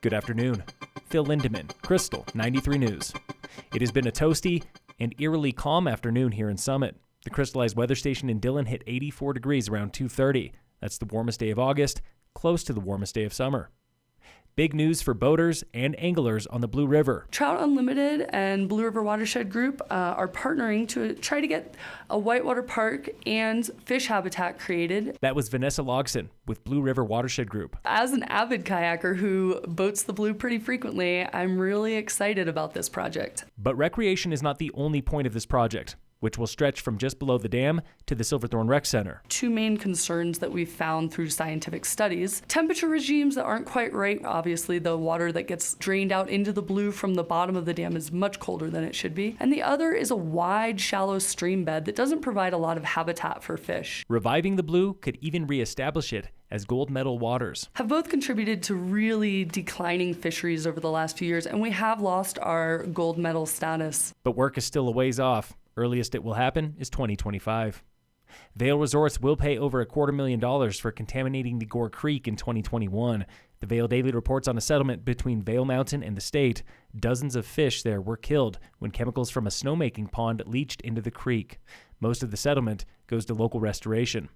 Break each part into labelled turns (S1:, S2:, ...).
S1: Good afternoon. Phil Lindemann, Krystal, 93 News. It has been a toasty and eerily calm afternoon here in Summit. The crystallized weather station in Dillon hit 84 degrees around 2:30. That's the warmest day of August, close to the warmest day of summer. Big news for boaters and anglers on the Blue River.
S2: Trout Unlimited and Blue River Watershed Group are partnering to try to get a whitewater park and fish habitat created.
S1: That was Vanessa Logson with Blue River Watershed Group.
S2: As an avid kayaker who boats the Blue pretty frequently, I'm really excited about this project.
S1: But recreation is not the only point of this project, which will stretch from just below the dam to the Silverthorne Rec Center.
S2: Two main concerns that we've found through scientific studies: temperature regimes that aren't quite right. Obviously, the water that gets drained out into the Blue from the bottom of the dam is much colder than it should be. And the other is a wide, shallow stream bed that doesn't provide a lot of habitat for fish.
S1: Reviving the Blue could even reestablish it as gold medal waters.
S2: Have both contributed to really declining fisheries over the last few years, and we have lost our gold medal status.
S1: But work is still a ways off. Earliest it will happen is 2025. Vail Resorts will pay over $250,000 for contaminating the Gore Creek in 2021. The Vail Daily reports on a settlement between Vail Mountain and the state. Dozens of fish there were killed when chemicals from a snowmaking pond leached into the creek. Most of the settlement goes to local restoration.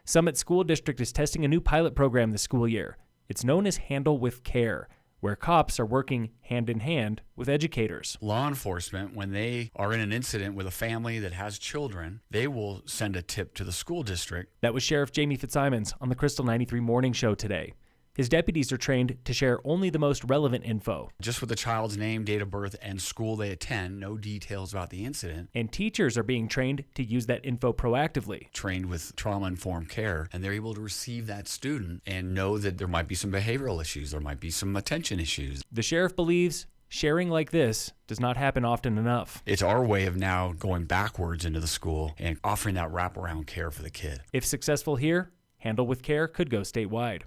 S1: Summit School District is testing a new pilot program this school year. It's known as Handle with Care, where cops are working hand in hand with educators.
S3: Law enforcement, when they are in an incident with a family that has children, they will send a tip to the school district.
S1: That was Sheriff Jamie Fitzsimons on the Krystal 93 Morning Show today. His deputies are trained to share only the most relevant info.
S3: Just with the child's name, date of birth, and school they attend, no details about the incident.
S1: And teachers are being trained to use that info proactively.
S3: Trained with trauma-informed care, and they're able to receive that student and know that there might be some behavioral issues, there might be some attention issues.
S1: The sheriff believes sharing like this does not happen often enough.
S3: It's our way of now going backwards into the school and offering that wraparound care for the kid.
S1: If successful here, Handle with Care could go statewide.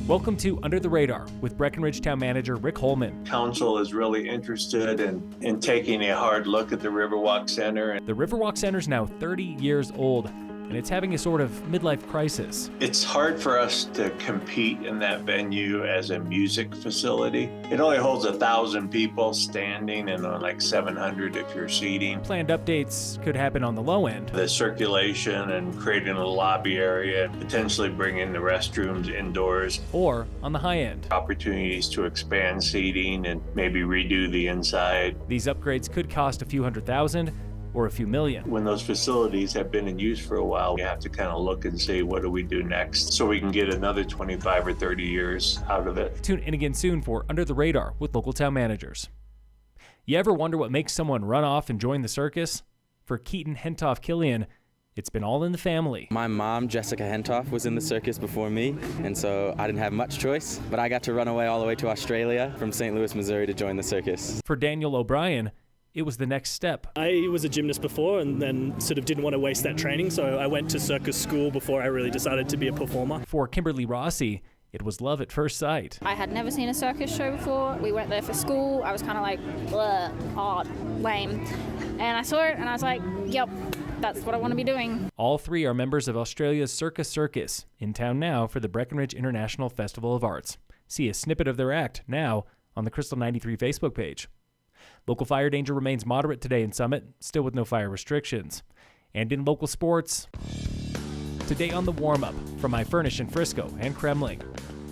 S1: Welcome to Under the Radar with Breckenridge Town Manager Rick Holman.
S4: Council is really interested in taking a hard look at the Riverwalk Center.
S1: The Riverwalk Center is now 30 years old, and it's having a sort of midlife crisis.
S4: It's hard for us to compete in that venue as a music facility. It only holds 1,000 people standing and like 700 if you're seating.
S1: Planned updates could happen on the low end.
S4: The circulation and creating a lobby area, potentially bringing the restrooms indoors.
S1: Or on the high end.
S4: Opportunities to expand seating and maybe redo the inside.
S1: These upgrades could cost a few $100,000 or a few million.
S4: When those facilities have been in use for a while, we have to kind of look and say, what do we do next? So we can get another 25 or 30 years out of it.
S1: Tune in again soon for Under the Radar with local town managers. You ever wonder what makes someone run off and join the circus? For Keaton Hentoff Killian, it's been all in the family.
S5: My mom, Jessica Hentoff, was in the circus before me, and so I didn't have much choice, but I got to run away all the way to Australia from St. Louis, Missouri to join the circus.
S1: For Daniel O'Brien, it was the next step.
S6: I was a gymnast before and then sort of didn't want to waste that training, so I went to circus school before I really decided to be a performer.
S1: For Kimberly Rossi, it was love at first sight.
S7: I had never seen a circus show before. We went there for school. I was kind of like, odd, lame. And I saw it and I was like, yep, that's what I want to be doing. All three are members of Australia's Circus, in town now for the Breckenridge International Festival of Arts. See a snippet of their act now on the Krystal 93 Facebook page. Local fire danger remains moderate today in Summit, still with no fire restrictions. And in local sports, today on the Warmup from iFurnish in Frisco and Kremling,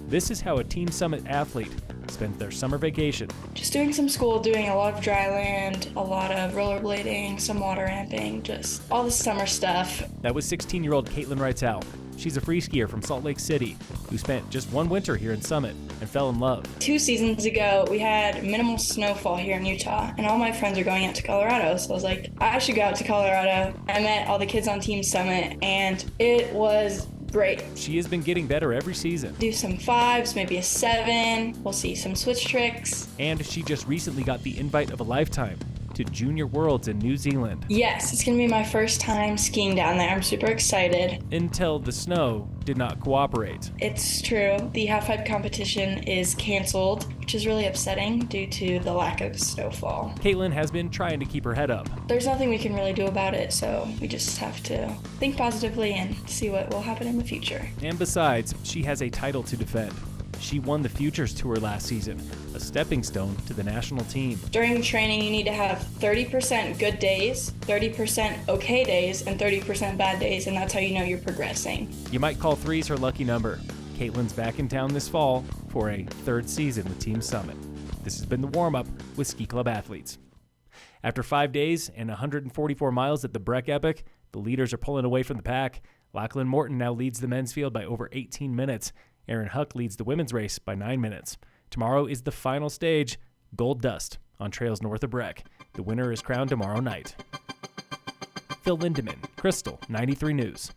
S7: this is how a Team Summit athlete spends their summer vacation.
S8: Just doing some school, doing a lot of dry land, a lot of rollerblading, some water ramping, just all the summer stuff.
S1: That was 16-year-old Caitlin Wrightel. She's a freeskier from Salt Lake City who spent just one winter here in Summit and fell in love.
S8: 2 seasons ago, we had minimal snowfall here in Utah, and all my friends are going out to Colorado, so I was like, I should go out to Colorado. I met all the kids on Team Summit, and it was great.
S1: She has been getting better every season.
S8: Do some 5s, maybe a 7. We'll see some switch tricks.
S1: And she just recently got the invite of a lifetime to Junior Worlds in New Zealand.
S8: Yes, it's gonna be my first time skiing down there. I'm super excited.
S1: Until the snow did not cooperate.
S8: It's true. The half-pipe competition is canceled, which is really upsetting due to the lack of snowfall.
S1: Caitlin has been trying to keep her head up.
S8: There's nothing we can really do about it, so we just have to think positively and see what will happen in the future.
S1: And besides, she has a title to defend. She won the Futures Tour last season, a stepping stone to the national team.
S8: During training, you need to have 30% good days, 30% okay days, and 30% bad days, and that's how you know you're progressing.
S1: You might call threes her lucky number. Caitlin's back in town this fall for a third season with Team Summit. This has been the Warmup with Ski Club Athletes. After 5 days and 144 miles at the Breck Epic, the leaders are pulling away from the pack. Lachlan Morton now leads the men's field by over 18 minutes. Aaron Huck leads the women's race by 9 minutes. Tomorrow is the final stage, Gold Dust, on trails north of Breck. The winner is crowned tomorrow night. Phil Lindemann, Krystal, 93 News.